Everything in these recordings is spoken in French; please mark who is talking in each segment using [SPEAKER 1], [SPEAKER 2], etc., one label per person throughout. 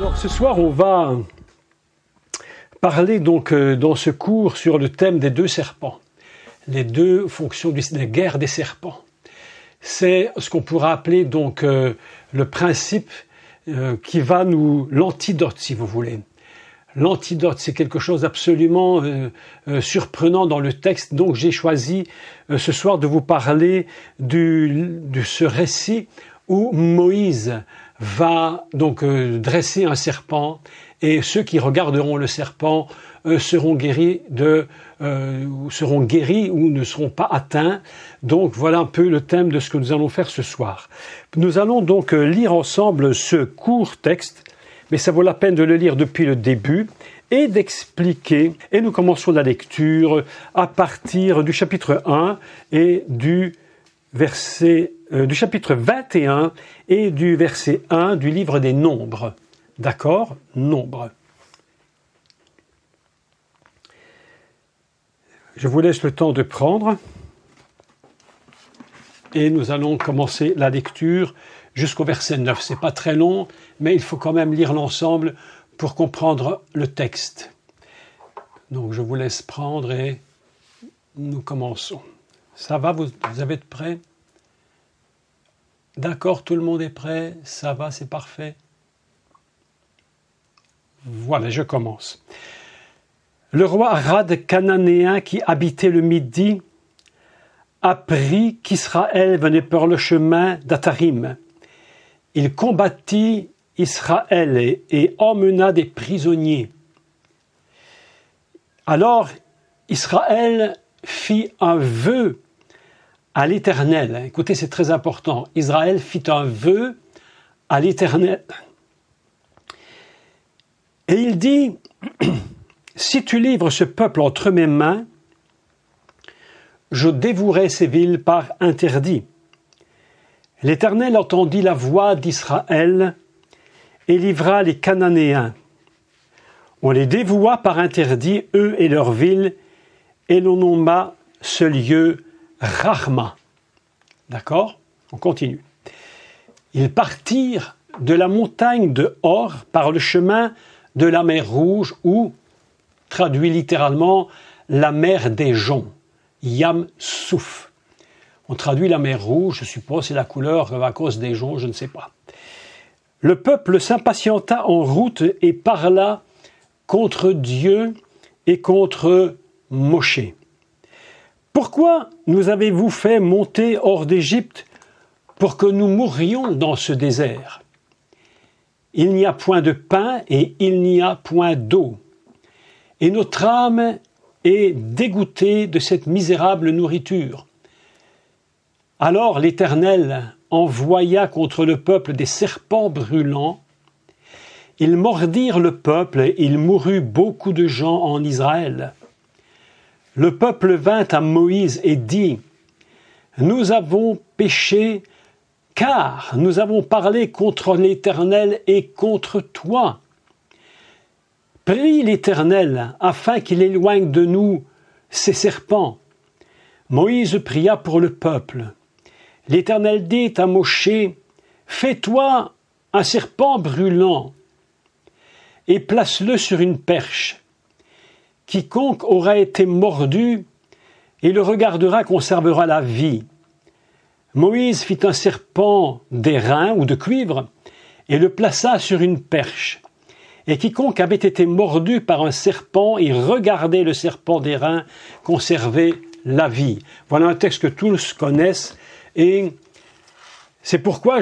[SPEAKER 1] Alors ce soir, on va parler donc dans ce cours sur le thème des deux serpents, les deux fonctions de la guerre des serpents. C'est ce qu'on pourra appeler donc le principe qui va l'antidote, si vous voulez. L'antidote, c'est quelque chose d'absolument surprenant dans le texte. Donc j'ai choisi ce soir de vous parler de ce récit où Moïse va donc dresser un serpent et ceux qui regarderont le serpent seront guéris ou ne seront pas atteints. Donc voilà un peu le thème de ce que nous allons faire ce soir. Nous allons donc lire ensemble ce court texte, mais ça vaut la peine de le lire depuis le début et d'expliquer. Et nous commençons la lecture à partir du chapitre 1 et du chapitre 21 et du verset 1 du livre des Nombres. D'accord ? Nombres. Je vous laisse le temps de prendre et nous allons commencer la lecture jusqu'au verset 9. C'est pas très long, mais il faut quand même lire l'ensemble pour comprendre le texte. Donc je vous laisse prendre et nous commençons. Ça va, vous avez prêts ? D'accord, tout le monde est prêt ? Ça va, c'est parfait. Voilà, je commence. Le roi Arad cananéen qui habitait le Midi apprit qu'Israël venait par le chemin d'Atarim. Il combattit Israël et emmena des prisonniers. Alors Israël fit un vœu à l'Éternel. Écoutez, c'est très important. Israël fit un vœu à l'Éternel. Et il dit, si tu livres ce peuple entre mes mains, je dévouerai ces villes par interdit. L'Éternel entendit la voix d'Israël et livra les Cananéens. On les dévoua par interdit, eux et leurs villes, et l'on nomma ce lieu Rahma. D'accord ? On continue. Ils partirent de la montagne de Hor par le chemin de la mer Rouge, ou, traduit littéralement, la mer des joncs, Yam Souf. On traduit la mer Rouge, je suppose, c'est la couleur à cause des joncs, je ne sais pas. Le peuple s'impatienta en route et parla contre Dieu et contre Moshe. Pourquoi nous avez-vous fait monter hors d'Égypte pour que nous mourions dans ce désert ? Il n'y a point de pain et il n'y a point d'eau. Et notre âme est dégoûtée de cette misérable nourriture. Alors l'Éternel envoya contre le peuple des serpents brûlants. Ils mordirent le peuple et il mourut beaucoup de gens en Israël. Le peuple vint à Moïse et dit, « Nous avons péché, car nous avons parlé contre l'Éternel et contre toi. Prie l'Éternel afin qu'il éloigne de nous ces serpents. » Moïse pria pour le peuple. L'Éternel dit à Moshe, « Fais-toi un serpent brûlant et place-le sur une perche. Quiconque aura été mordu et le regardera conservera la vie. » Moïse fit un serpent d'airain ou de cuivre et le plaça sur une perche. Et quiconque avait été mordu par un serpent et regardait le serpent d'airain conservait la vie. Voilà un texte que tous connaissent et c'est pourquoi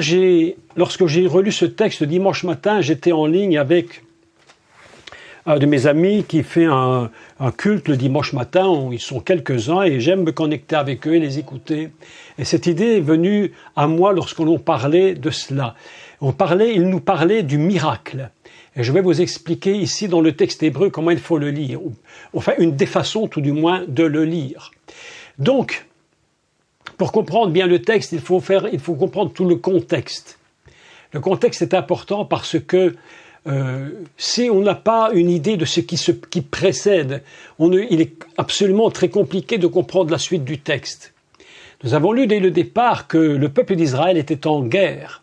[SPEAKER 1] lorsque j'ai relu ce texte dimanche matin, j'étais en ligne avec un de mes amis qui fait un culte le dimanche matin, ils sont quelques-uns et j'aime me connecter avec eux et les écouter. Et cette idée est venue à moi lorsqu'on parlait de cela. Il nous parlait du miracle. Et je vais vous expliquer ici dans le texte hébreu comment il faut le lire. Enfin, une des façons tout du moins de le lire. Donc, pour comprendre bien le texte, il faut comprendre tout le contexte. Le contexte est important parce que si on n'a pas une idée de ce qui précède, il est absolument très compliqué de comprendre la suite du texte. Nous avons lu dès le départ que le peuple d'Israël était en guerre.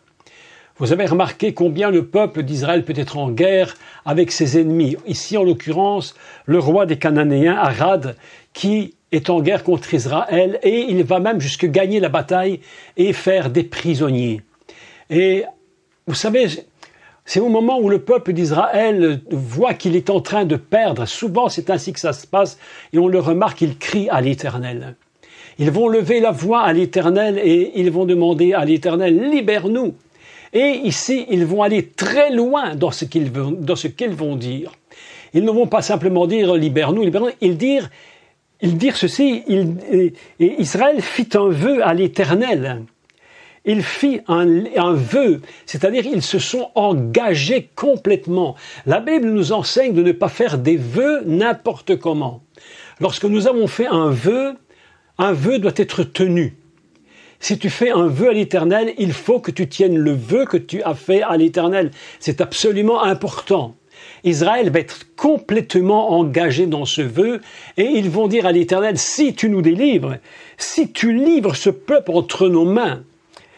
[SPEAKER 1] Vous avez remarqué combien le peuple d'Israël peut être en guerre avec ses ennemis. Ici, en l'occurrence, le roi des Cananéens, Arad, qui est en guerre contre Israël, et il va même jusque gagner la bataille et faire des prisonniers. Et vous savez, c'est au moment où le peuple d'Israël voit qu'il est en train de perdre, souvent c'est ainsi que ça se passe, et on le remarque, il crie à l'Éternel. Ils vont lever la voix à l'Éternel et ils vont demander à l'Éternel, libère-nous. Et ici, ils vont aller très loin dans ce qu'ils vont dire. Ils ne vont pas simplement dire libère-nous, libère-nous. Ils dirent ceci, Israël fit un vœu à l'Éternel. Il fit un vœu, c'est-à-dire ils se sont engagés complètement. La Bible nous enseigne de ne pas faire des vœux n'importe comment. Lorsque nous avons fait un vœu doit être tenu. Si tu fais un vœu à l'Éternel, il faut que tu tiennes le vœu que tu as fait à l'Éternel. C'est absolument important. Israël va être complètement engagé dans ce vœu et ils vont dire à l'Éternel, si tu nous délivres, si tu livres ce peuple entre nos mains,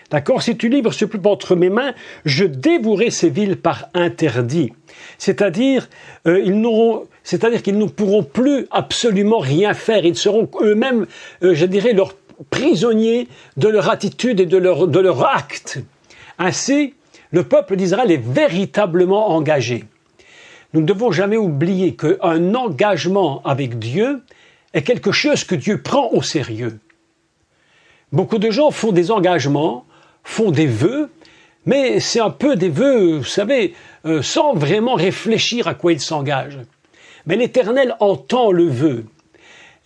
[SPEAKER 1] d'accord, si tu livres ce peuple entre mes mains, je dévouerai ces villes par interdit. C'est-à-dire qu'ils ne pourront plus absolument rien faire. Ils seront eux-mêmes, je dirais, leurs prisonniers de leur attitude et de leur acte. Ainsi, le peuple d'Israël est véritablement engagé. Nous ne devons jamais oublier qu'un engagement avec Dieu est quelque chose que Dieu prend au sérieux. Beaucoup de gens font des engagements, font des vœux, mais c'est un peu des vœux, vous savez, sans vraiment réfléchir à quoi ils s'engagent. Mais l'Éternel entend le vœu.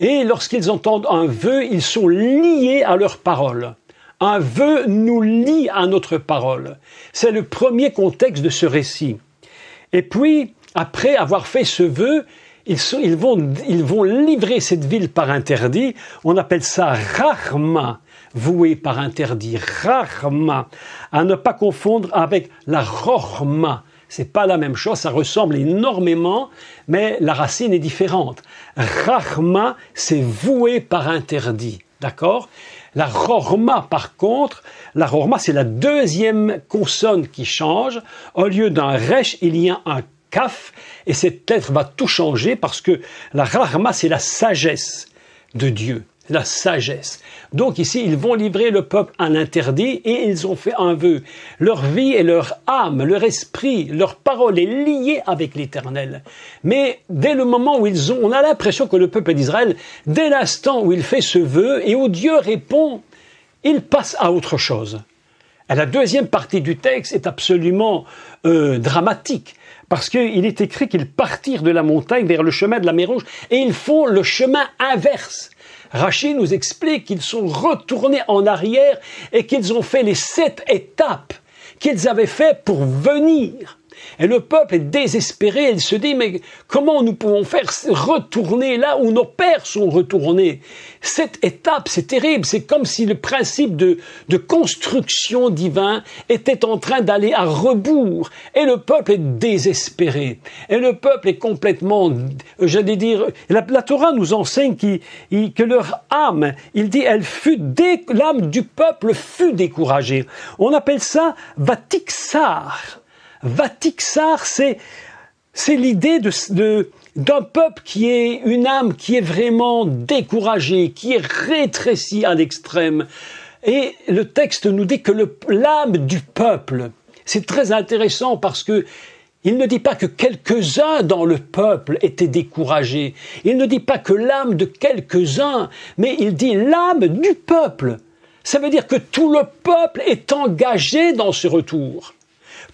[SPEAKER 1] Et lorsqu'ils entendent un vœu, ils sont liés à leur parole. Un vœu nous lie à notre parole. C'est le premier contexte de ce récit. Et puis, après avoir fait ce vœu, ils vont livrer cette ville par interdit. On appelle ça rachma, voué par interdit. Rachma, à ne pas confondre avec la rochma. C'est pas la même chose, ça ressemble énormément, mais la racine est différente. Rachma, c'est voué par interdit, d'accord? La rorma, par contre, la rorma, c'est la deuxième consonne qui change. Au lieu d'un resh, il y a un kaf, et cette lettre va tout changer parce que la rachma, c'est la sagesse de Dieu. La sagesse. Donc ici, ils vont livrer le peuple à l'interdit et ils ont fait un vœu. Leur vie et leur âme, leur esprit, leur parole est liée avec l'Éternel. Mais dès le moment où on a l'impression que le peuple d'Israël, dès l'instant où il fait ce vœu et où Dieu répond, il passe à autre chose. Et la deuxième partie du texte est absolument dramatique. Parce qu'il est écrit qu'ils partirent de la montagne vers le chemin de la mer Rouge et ils font le chemin inverse. Rachid nous explique qu'ils sont retournés en arrière et qu'ils ont fait les 7 étapes qu'ils avaient fait pour venir. Et le peuple est désespéré, il se dit, mais comment nous pouvons faire retourner là où nos pères sont retournés? Cette étape, c'est terrible, c'est comme si le principe de construction divin était en train d'aller à rebours. Et le peuple est désespéré. Et le peuple est complètement, j'allais dire, la Torah nous enseigne que leur âme, il dit, l'âme du peuple fut découragée. On appelle ça vatiksar. Vatiksar, c'est l'idée d'un peuple qui est une âme qui est vraiment découragée, qui est rétrécie à l'extrême. Et le texte nous dit que l'âme du peuple, c'est très intéressant parce que il ne dit pas que quelques-uns dans le peuple étaient découragés. Il ne dit pas que l'âme de quelques-uns, mais il dit l'âme du peuple. Ça veut dire que tout le peuple est engagé dans ce retour.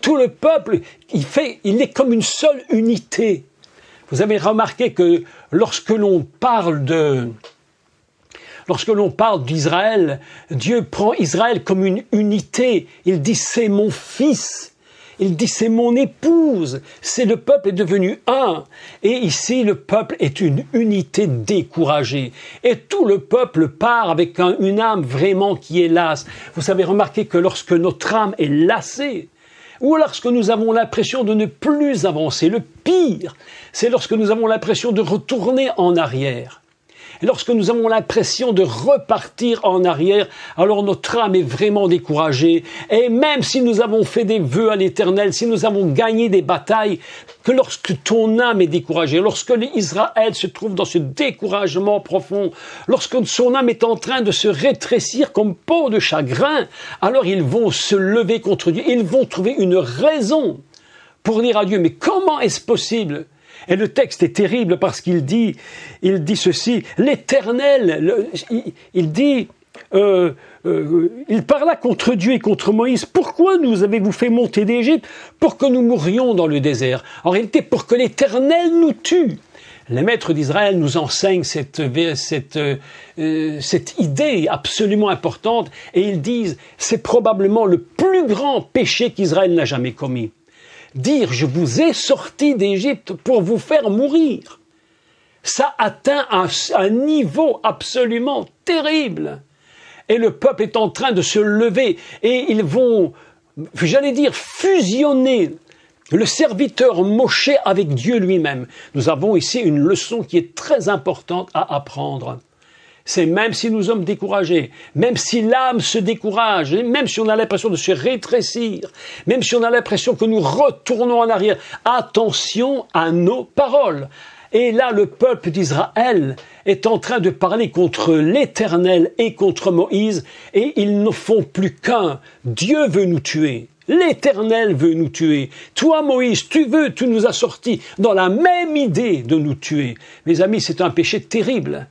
[SPEAKER 1] Tout le peuple, il est comme une seule unité. Vous avez remarqué que lorsque l'on parle d'Israël, Dieu prend Israël comme une unité. Il dit c'est mon fils. Il dit c'est mon épouse. Le peuple est devenu un. Et ici, le peuple est une unité découragée. Et tout le peuple part avec une âme vraiment qui est lasse. Vous avez remarqué que lorsque notre âme est lassée, ou lorsque nous avons l'impression de ne plus avancer. Le pire, c'est lorsque nous avons l'impression de retourner en arrière. Et lorsque nous avons l'impression de repartir en arrière, alors notre âme est vraiment découragée. Et même si nous avons fait des vœux à l'Éternel, si nous avons gagné des batailles, que lorsque ton âme est découragée, lorsque Israël se trouve dans ce découragement profond, lorsque son âme est en train de se rétrécir comme peau de chagrin, alors ils vont se lever contre Dieu, ils vont trouver une raison pour dire à Dieu, mais comment est-ce possible? Et le texte est terrible parce qu'il dit ceci, l'Éternel, il parla contre Dieu et contre Moïse. Pourquoi nous avez-vous fait monter d'Égypte? Pour que nous mourions dans le désert. En réalité, pour que l'Éternel nous tue. Les maîtres d'Israël nous enseignent cette idée absolument importante et ils disent, c'est probablement le plus grand péché qu'Israël n'a jamais commis. Dire « je vous ai sorti d'Égypte pour vous faire mourir », ça atteint un niveau absolument terrible. Et le peuple est en train de se lever et ils vont, j'allais dire, fusionner le serviteur Moshe avec Dieu lui-même. Nous avons ici une leçon qui est très importante à apprendre. C'est même si nous sommes découragés, même si l'âme se décourage, même si on a l'impression de se rétrécir, même si on a l'impression que nous retournons en arrière, attention à nos paroles. Et là, le peuple d'Israël est en train de parler contre l'Éternel et contre Moïse, et ils ne font plus qu'un. Dieu veut nous tuer. L'Éternel veut nous tuer. Toi, Moïse, tu nous as sortis dans la même idée de nous tuer. Mes amis, c'est un péché terrible.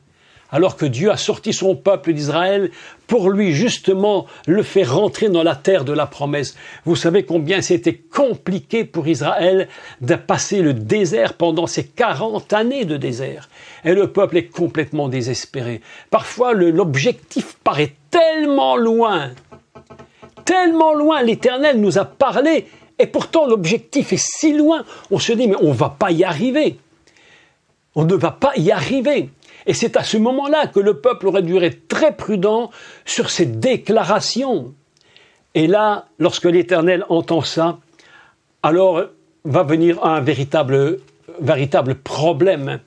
[SPEAKER 1] Alors que Dieu a sorti son peuple d'Israël pour lui justement le faire rentrer dans la terre de la promesse. Vous savez combien c'était compliqué pour Israël de passer le désert pendant ces 40 années de désert. Et le peuple est complètement désespéré. Parfois, l'objectif paraît tellement loin, l'Éternel nous a parlé, et pourtant l'objectif est si loin, on se dit mais on ne va pas y arriver. On ne va pas y arriver. Et c'est à ce moment-là que le peuple aurait dû être très prudent sur ses déclarations. Et là, lorsque l'Éternel entend ça, alors va venir un véritable problème.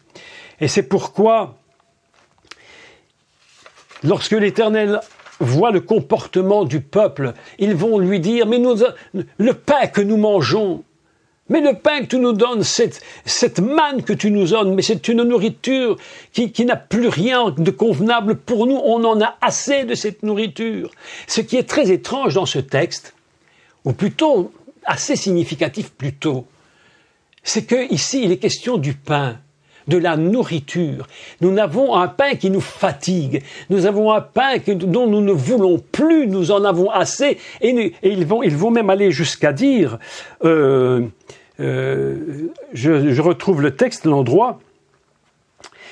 [SPEAKER 1] Et c'est pourquoi, lorsque l'Éternel voit le comportement du peuple, ils vont lui dire, mais le pain que nous mangeons, mais le pain que tu nous donnes, cette manne que tu nous donnes, mais c'est une nourriture qui n'a plus rien de convenable pour nous. On en a assez de cette nourriture. Ce qui est très étrange dans ce texte, ou plutôt assez significatif plutôt, c'est que ici il est question du pain, de la nourriture. Nous avons un pain qui nous fatigue. Nous avons un pain dont nous ne voulons plus. Nous en avons assez. Et ils vont même aller jusqu'à dire, je retrouve le texte, l'endroit,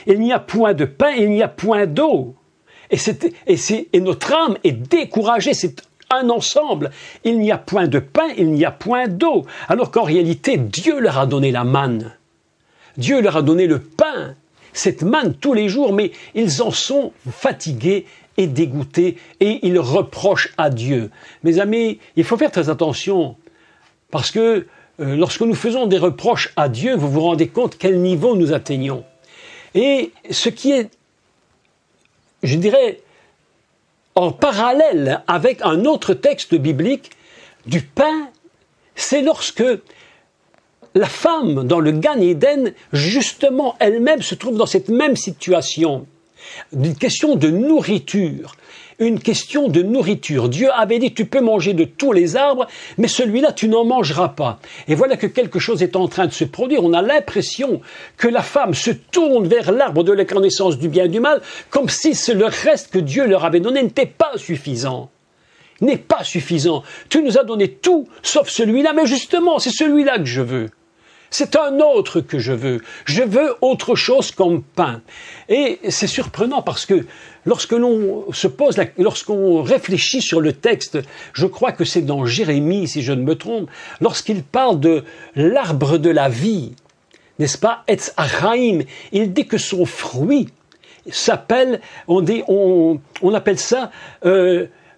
[SPEAKER 1] il n'y a point de pain, il n'y a point d'eau. Et notre âme est découragée. C'est un ensemble. Il n'y a point de pain, il n'y a point d'eau. Alors qu'en réalité, Dieu leur a donné la manne. Dieu leur a donné le pain, cette manne tous les jours, mais ils en sont fatigués et dégoûtés et ils reprochent à Dieu. Mes amis, il faut faire très attention parce que lorsque nous faisons des reproches à Dieu, vous vous rendez compte quel niveau nous atteignons. Et ce qui est, je dirais, en parallèle avec un autre texte biblique du pain, c'est lorsque la femme, dans le Gan Éden, justement, elle-même se trouve dans cette même situation. Une question de nourriture. Une question de nourriture. Dieu avait dit, tu peux manger de tous les arbres, mais celui-là, tu n'en mangeras pas. Et voilà que quelque chose est en train de se produire. On a l'impression que la femme se tourne vers l'arbre de la connaissance du bien et du mal, comme si le reste que Dieu leur avait donné n'était pas suffisant. N'est pas suffisant. Tu nous as donné tout, sauf celui-là, mais justement, c'est celui-là que je veux. C'est un autre que je veux. Je veux autre chose comme pain. Et c'est surprenant parce que lorsqu'on réfléchit sur le texte, je crois que c'est dans Jérémie, si je ne me trompe, lorsqu'il parle de l'arbre de la vie, n'est-ce pas, Etz Hachaim, il dit que son fruit s'appelle, on appelle ça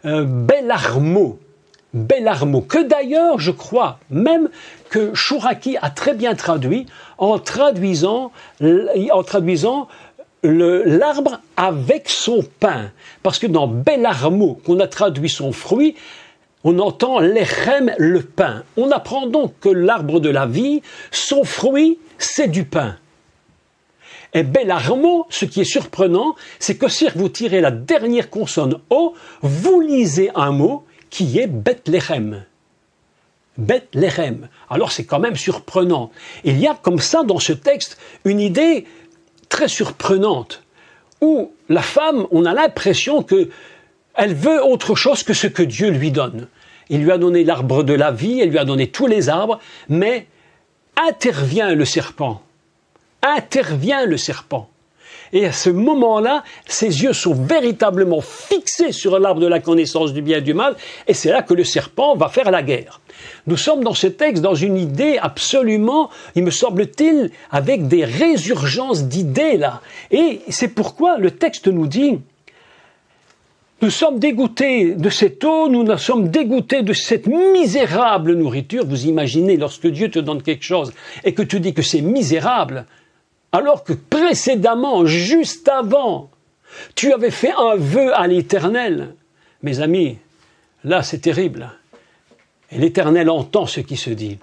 [SPEAKER 1] Belarmo. Belarmo, que d'ailleurs, je crois même que Chouraki a très bien traduit en traduisant l'arbre avec son pain. Parce que dans Belarmo, qu'on a traduit son fruit, on entend lechem, le pain. On apprend donc que l'arbre de la vie, son fruit, c'est du pain. Et Belarmo, ce qui est surprenant, c'est que si vous tirez la dernière consonne O, vous lisez un mot qui est Bethléem. Bethléem. Alors c'est quand même surprenant. Il y a comme ça dans ce texte une idée très surprenante, où la femme, on a l'impression qu'elle veut autre chose que ce que Dieu lui donne. Il lui a donné l'arbre de la vie, elle lui a donné tous les arbres, mais intervient le serpent. Intervient le serpent. Et à ce moment-là, ses yeux sont véritablement fixés sur l'arbre de la connaissance du bien et du mal, et c'est là que le serpent va faire la guerre. Nous sommes dans ce texte dans une idée absolument, il me semble-t-il, avec des résurgences d'idées là. Et c'est pourquoi le texte nous dit, nous sommes dégoûtés de cette eau, nous sommes dégoûtés de cette misérable nourriture. Vous imaginez, lorsque Dieu te donne quelque chose et que tu dis que c'est misérable, alors que précédemment, juste avant, tu avais fait un vœu à l'Éternel. Mes amis, là c'est terrible. Et l'Éternel entend ce qui se dit.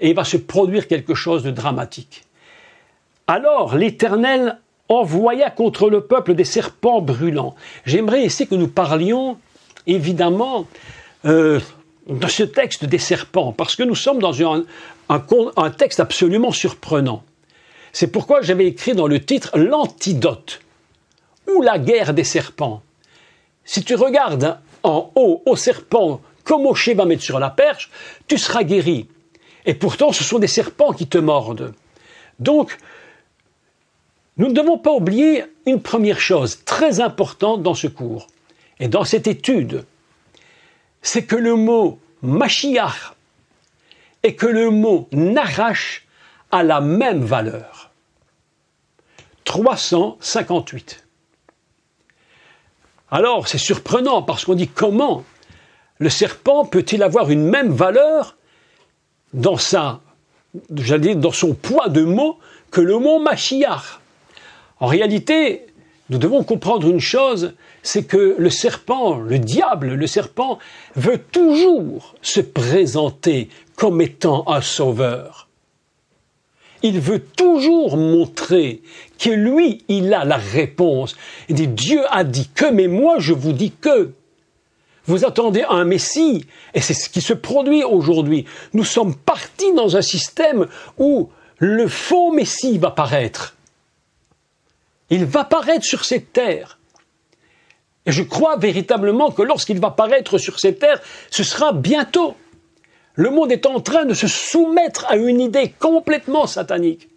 [SPEAKER 1] Et il va se produire quelque chose de dramatique. Alors l'Éternel envoya contre le peuple des serpents brûlants. J'aimerais ici que nous parlions, évidemment, de ce texte des serpents, parce que nous sommes dans un texte absolument surprenant. C'est pourquoi j'avais écrit dans le titre « L'antidote » ou « La guerre des serpents ». Si tu regardes en haut au serpent, comme Moshe va mettre sur la perche, tu seras guéri. Et pourtant, ce sont des serpents qui te mordent. Donc, nous ne devons pas oublier une première chose très importante dans ce cours et dans cette étude, c'est que le mot « Mashiach » et que le mot « Narash » a la même valeur. 358. Alors, c'est surprenant parce qu'on dit comment le serpent peut-il avoir une même valeur dans son poids de mots que le mot Mashiach. En réalité, nous devons comprendre une chose, c'est que le serpent, le diable, le serpent, veut toujours se présenter comme étant un sauveur. Il veut toujours montrer que lui, il a la réponse. Il dit, Dieu a dit que, mais moi je vous dis que. Vous attendez un Messie, et c'est ce qui se produit aujourd'hui. Nous sommes partis dans un système où le faux Messie va paraître. Il va paraître sur cette terre. Et je crois véritablement que lorsqu'il va paraître sur cette terre, ce sera bientôt. Le monde est en train de se soumettre à une idée complètement satanique.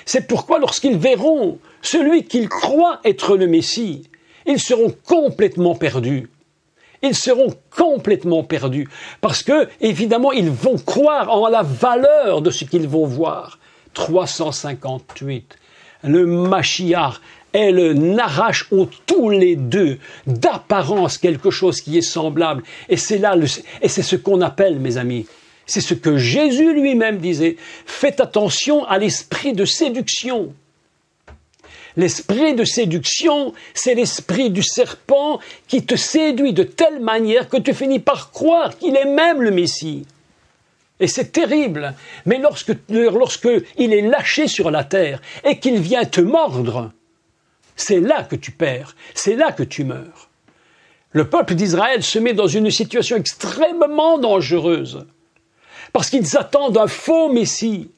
[SPEAKER 1] C'est pourquoi lorsqu'ils verront celui qu'ils croient être le Messie, ils seront complètement perdus. Ils seront complètement perdus. Parce que, évidemment, ils vont croire en la valeur de ce qu'ils vont voir. 358. Le Mashiach et le Narash ont tous les deux d'apparence quelque chose qui est semblable. Et c'est ce qu'on appelle, mes amis, c'est ce que Jésus lui-même disait. Faites attention à l'esprit de séduction. L'esprit de séduction, c'est l'esprit du serpent qui te séduit de telle manière que tu finis par croire qu'il est même le Messie. Et c'est terrible. Mais lorsque il est lâché sur la terre et qu'il vient te mordre, c'est là que tu perds, c'est là que tu meurs. Le peuple d'Israël se met dans une situation extrêmement dangereuse parce qu'ils attendent un faux Messie.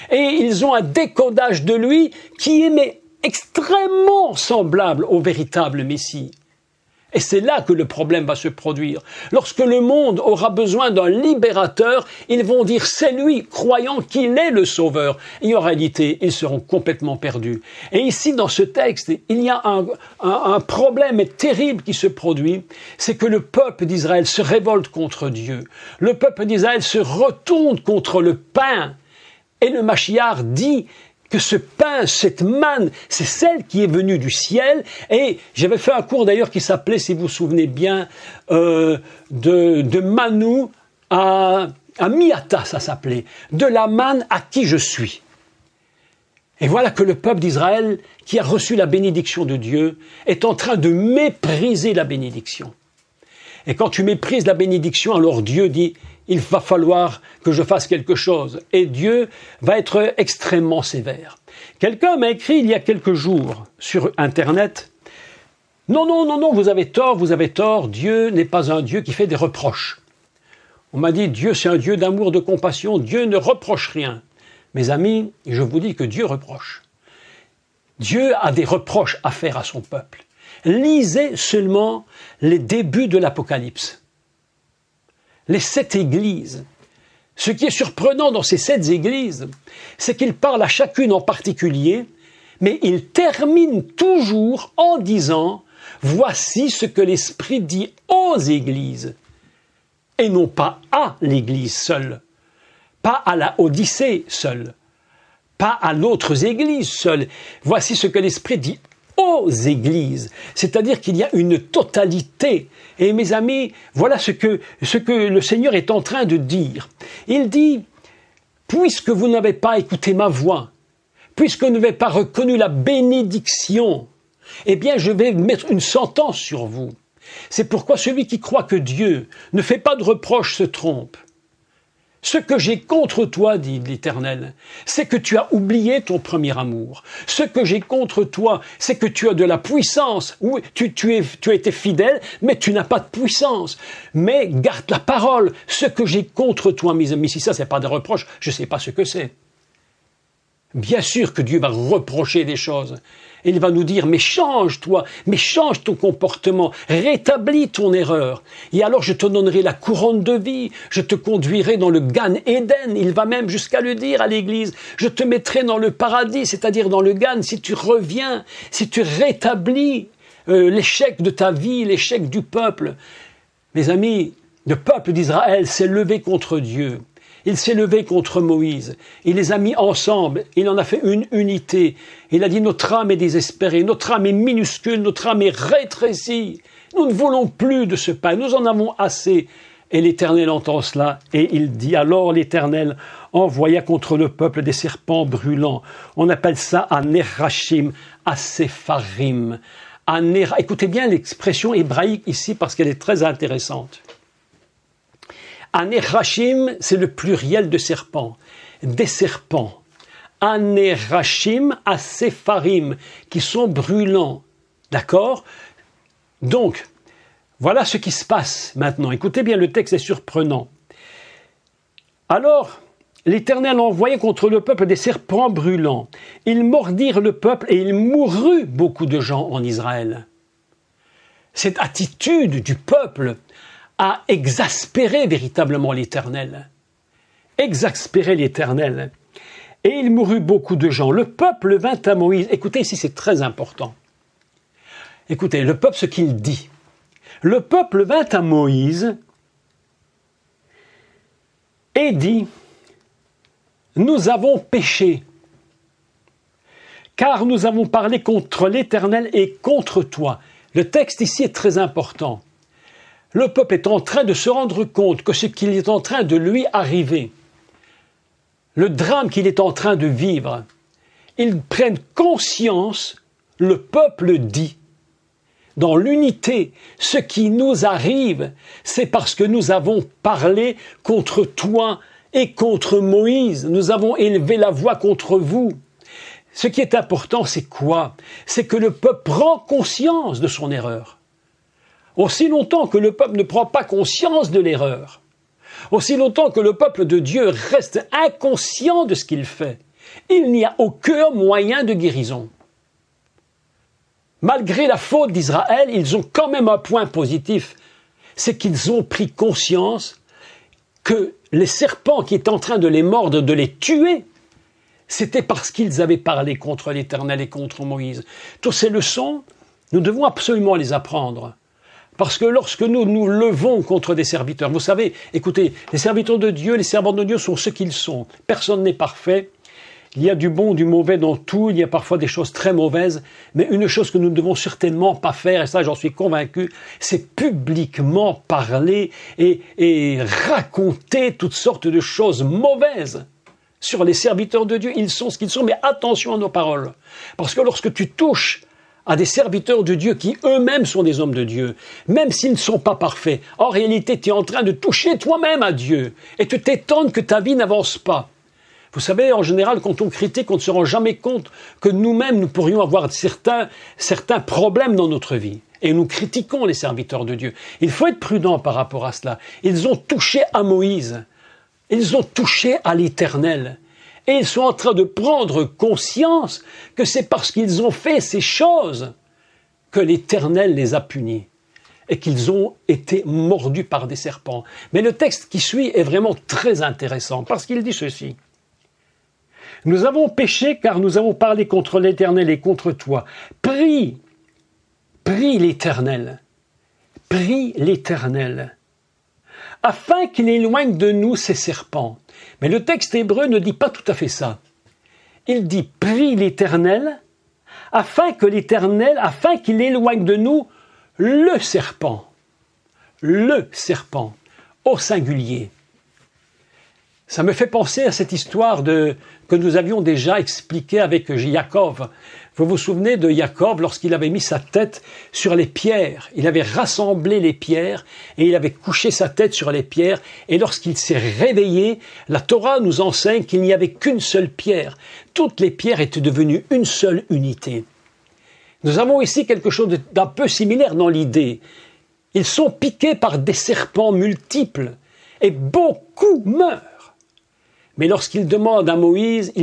[SPEAKER 1] Et ils ont un décodage de lui qui est extrêmement semblable au véritable Messie. Et c'est là que le problème va se produire. Lorsque le monde aura besoin d'un libérateur, ils vont dire c'est lui, croyant qu'il est le sauveur. Et en réalité, ils seront complètement perdus. Et ici, dans ce texte, il y a un problème terrible qui se produit, c'est que le peuple d'Israël se révolte contre Dieu. Le peuple d'Israël se retourne contre le pain. Et le Mashiach dit que ce pain, cette manne, c'est celle qui est venue du ciel. Et j'avais fait un cours d'ailleurs qui s'appelait, si vous vous souvenez bien, de Manu à Miata, ça s'appelait. De la manne à qui je suis. Et voilà que le peuple d'Israël, qui a reçu la bénédiction de Dieu, est en train de mépriser la bénédiction. Et quand tu méprises la bénédiction, alors Dieu dit, il va falloir que je fasse quelque chose. Et Dieu va être extrêmement sévère. Quelqu'un m'a écrit il y a quelques jours sur Internet, « Non, vous avez tort, Dieu n'est pas un Dieu qui fait des reproches. » On m'a dit, Dieu c'est un Dieu d'amour, de compassion, Dieu ne reproche rien. Mes amis, je vous dis que Dieu reproche. Dieu a des reproches à faire à son peuple. Lisez seulement les débuts de l'Apocalypse. Les 7 églises. Ce qui est surprenant dans ces 7 églises, c'est qu'il parle à chacune en particulier, mais il termine toujours en disant « Voici ce que l'Esprit dit aux églises » et non pas à l'Église seule, pas à la Odyssée seule, pas à d'autres églises seules. Voici ce que l'Esprit dit aux églises, c'est-à-dire qu'il y a une totalité. Et mes amis, voilà ce que le Seigneur est en train de dire. Il dit, puisque vous n'avez pas écouté ma voix, puisque vous n'avez pas reconnu la bénédiction, eh bien je vais mettre une sentence sur vous. C'est pourquoi celui qui croit que Dieu ne fait pas de reproches se trompe. Ce que j'ai contre toi, dit l'Éternel, c'est que tu as oublié ton premier amour. Ce que j'ai contre toi, c'est que tu as de la puissance. Oui, tu as été fidèle, mais tu n'as pas de puissance. Mais garde la parole. Ce que j'ai contre toi, mes amis, si ça, c'est pas des reproches, je ne sais pas ce que c'est. Bien sûr que Dieu va reprocher des choses. Et il va nous dire, mais change-toi, mais change ton comportement, rétablis ton erreur. Et alors je te donnerai la couronne de vie, je te conduirai dans le Gan Eden. Il va même jusqu'à le dire à l'église, je te mettrai dans le paradis, c'est-à-dire dans le Gan, si tu reviens, si tu rétablis l'échec de ta vie, l'échec du peuple. Mes amis, le peuple d'Israël s'est levé contre Dieu. Il s'est levé contre Moïse, il les a mis ensemble, il en a fait une unité. Il a dit notre âme est désespérée, notre âme est minuscule, notre âme est rétrécie. Nous ne voulons plus de ce pain, nous en avons assez. Et l'Éternel entend cela et il dit alors l'Éternel envoya contre le peuple des serpents brûlants. On appelle ça Anerachim, Asepharim. Écoutez bien l'expression hébraïque ici parce qu'elle est très intéressante. Anerachim, c'est le pluriel de serpents, des serpents. Anerachim, Asepharim, qui sont brûlants. D'accord? Donc, voilà ce qui se passe maintenant. Écoutez bien, le texte est surprenant. Alors, l'Éternel envoyait contre le peuple des serpents brûlants. Ils mordirent le peuple et il mourut beaucoup de gens en Israël. Cette attitude du peuple a exaspéré véritablement l'Éternel. Exaspéré l'Éternel. Et il mourut beaucoup de gens. Le peuple vint à Moïse. Écoutez, ici c'est très important. Écoutez, le peuple, ce qu'il dit. Le peuple vint à Moïse et dit, « Nous avons péché, car nous avons parlé contre l'Éternel et contre toi. » Le texte ici est très important. Le peuple est en train de se rendre compte que ce qu'il est en train de lui arriver, le drame qu'il est en train de vivre, ils prennent conscience, le peuple dit, dans l'unité, ce qui nous arrive, c'est parce que nous avons parlé contre toi et contre Moïse, nous avons élevé la voix contre vous. Ce qui est important, c'est quoi? C'est que le peuple prend conscience de son erreur. Aussi longtemps que le peuple ne prend pas conscience de l'erreur, aussi longtemps que le peuple de Dieu reste inconscient de ce qu'il fait, il n'y a aucun moyen de guérison. Malgré la faute d'Israël, ils ont quand même un point positif, c'est qu'ils ont pris conscience que les serpents qui étaient en train de les mordre, de les tuer, c'était parce qu'ils avaient parlé contre l'Éternel et contre Moïse. Toutes ces leçons, nous devons absolument les apprendre. Parce que lorsque nous nous levons contre des serviteurs, vous savez, écoutez, les serviteurs de Dieu, les servants de Dieu sont ce qu'ils sont. Personne n'est parfait. Il y a du bon, du mauvais dans tout. Il y a parfois des choses très mauvaises. Mais une chose que nous ne devons certainement pas faire, et ça j'en suis convaincu, c'est publiquement parler et raconter toutes sortes de choses mauvaises. sur les serviteurs de Dieu. Ils sont ce qu'ils sont, mais attention à nos paroles. Parce que lorsque tu touches à des serviteurs de Dieu qui eux-mêmes sont des hommes de Dieu, même s'ils ne sont pas parfaits, en réalité, tu es en train de toucher toi-même à Dieu et tu t'étonnes que ta vie n'avance pas. Vous savez, en général, quand on critique, on ne se rend jamais compte que nous-mêmes, nous pourrions avoir certains problèmes dans notre vie. Et nous critiquons les serviteurs de Dieu. Il faut être prudent par rapport à cela. Ils ont touché à Moïse. Ils ont touché à l'Éternel. Et ils sont en train de prendre conscience que c'est parce qu'ils ont fait ces choses que l'Éternel les a punis et qu'ils ont été mordus par des serpents. Mais le texte qui suit est vraiment très intéressant parce qu'il dit ceci. Nous avons péché car nous avons parlé contre l'Éternel et contre toi. Prie l'Éternel, afin qu'il éloigne de nous ces serpents. Mais le texte hébreu ne dit pas tout à fait ça. Il dit prie l'Éternel, afin qu'il éloigne de nous le serpent, au singulier. Ça me fait penser à cette histoire que nous avions déjà expliquée avec Jacob. Vous vous souvenez de Jacob lorsqu'il avait mis sa tête sur les pierres. Il avait rassemblé les pierres et il avait couché sa tête sur les pierres. Et lorsqu'il s'est réveillé, la Torah nous enseigne qu'il n'y avait qu'une seule pierre. Toutes les pierres étaient devenues une seule unité. Nous avons ici quelque chose d'un peu similaire dans l'idée. Ils sont piqués par des serpents multiples et beaucoup meurent. Mais lorsqu'ils demandent à Moïse,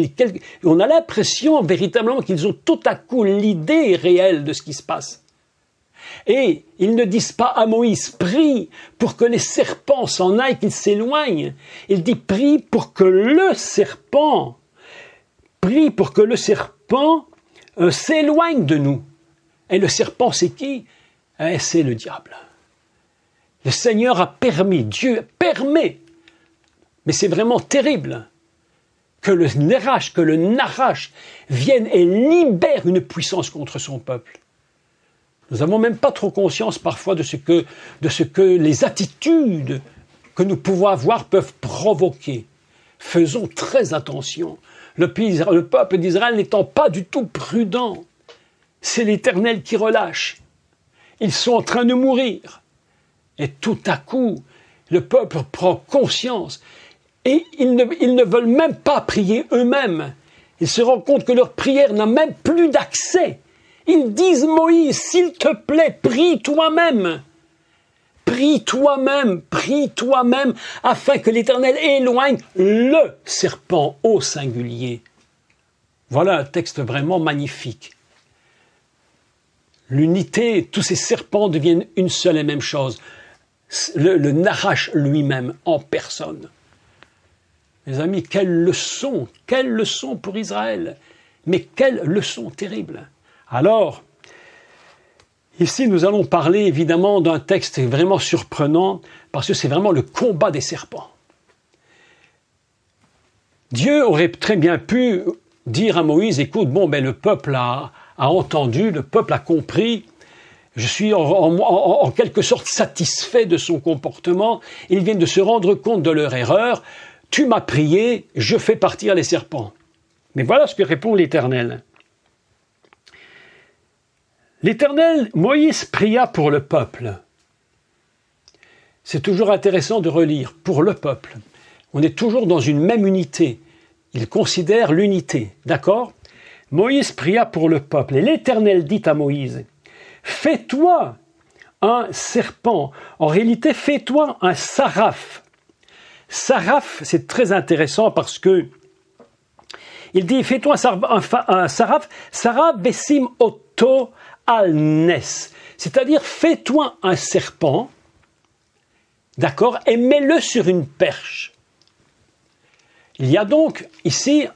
[SPEAKER 1] on a l'impression véritablement qu'ils ont tout à coup l'idée réelle de ce qui se passe. Et ils ne disent pas à Moïse, prie pour que les serpents s'en aillent, qu'ils s'éloignent. Il dit, prie pour que le serpent s'éloigne de nous. Et le serpent, c'est qui? C'est le diable. Le Seigneur a permis, Dieu permet. Mais c'est vraiment terrible que le Nahash vienne et libère une puissance contre son peuple. Nous n'avons même pas trop conscience parfois de ce que les attitudes que nous pouvons avoir peuvent provoquer. Faisons très attention. Le peuple d'Israël n'étant pas du tout prudent, c'est l'Éternel qui relâche. Ils sont en train de mourir. Et tout à coup, le peuple prend conscience. Et ils ne veulent même pas prier eux-mêmes. Ils se rendent compte que leur prière n'a même plus d'accès. Ils disent, Moïse, s'il te plaît, prie toi-même. Prie toi-même, afin que l'Éternel éloigne le serpent au singulier. Voilà un texte vraiment magnifique. L'unité, tous ces serpents deviennent une seule et même chose. Le Nahash lui-même, en personne. Mes amis, quelle leçon pour Israël, mais quelle leçon terrible. Alors, ici nous allons parler évidemment d'un texte vraiment surprenant, parce que c'est vraiment le combat des serpents. Dieu aurait très bien pu dire à Moïse, écoute, le peuple a entendu, le peuple a compris, je suis en quelque sorte satisfait de son comportement, ils viennent de se rendre compte de leur erreur, tu m'as prié, je fais partir les serpents. Mais voilà ce que répond l'Éternel. L'Éternel, Moïse pria pour le peuple. C'est toujours intéressant de relire, pour le peuple. On est toujours dans une même unité. Il considère l'unité, d'accord? Moïse pria pour le peuple. Et l'Éternel dit à Moïse, fais-toi un serpent. En réalité, fais-toi un saraphe. Saraphe, c'est très intéressant parce que il dit, fais-toi un saraphe, saraphe vesim oto al nes. C'est-à-dire, fais-toi un serpent, d'accord, et mets-le sur une perche. Il y a donc ici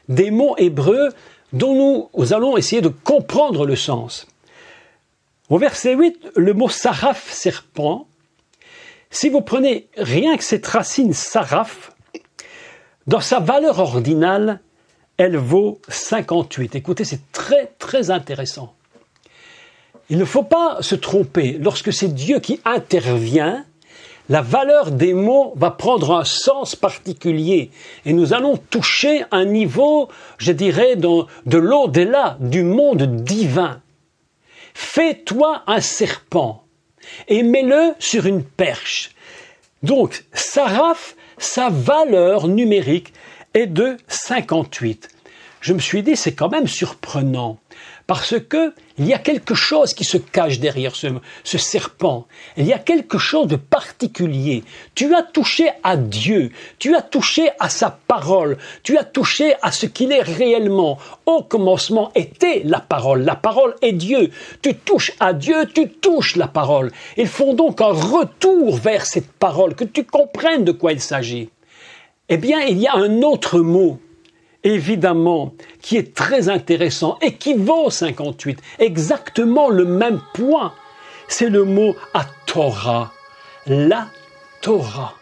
[SPEAKER 1] des mots hébreux dont nous allons essayer de comprendre le sens. Au verset 8, le mot saraphe, serpent, si vous prenez rien que cette racine saraphe, dans sa valeur ordinale, elle vaut 58. Écoutez, c'est très très intéressant. Il ne faut pas se tromper. Lorsque c'est Dieu qui intervient, la valeur des mots va prendre un sens particulier et nous allons toucher un niveau, je dirais, de l'au-delà, du monde divin. Fais-toi un serpent et mets-le sur une perche. Donc, Saraf, sa valeur numérique est de 58. Je me suis dit, c'est quand même surprenant, parce que il y a quelque chose qui se cache derrière ce serpent. Il y a quelque chose de particulier. Tu as touché à Dieu, tu as touché à sa parole, tu as touché à ce qu'il est réellement. Au commencement était la parole est Dieu. Tu touches à Dieu, tu touches la parole. Ils font donc un retour vers cette parole, que tu comprennes de quoi il s'agit. Eh bien, il y a un autre mot, évidemment, qui est très intéressant et qui vaut 58, exactement le même point. C'est le mot à Torah, la Torah.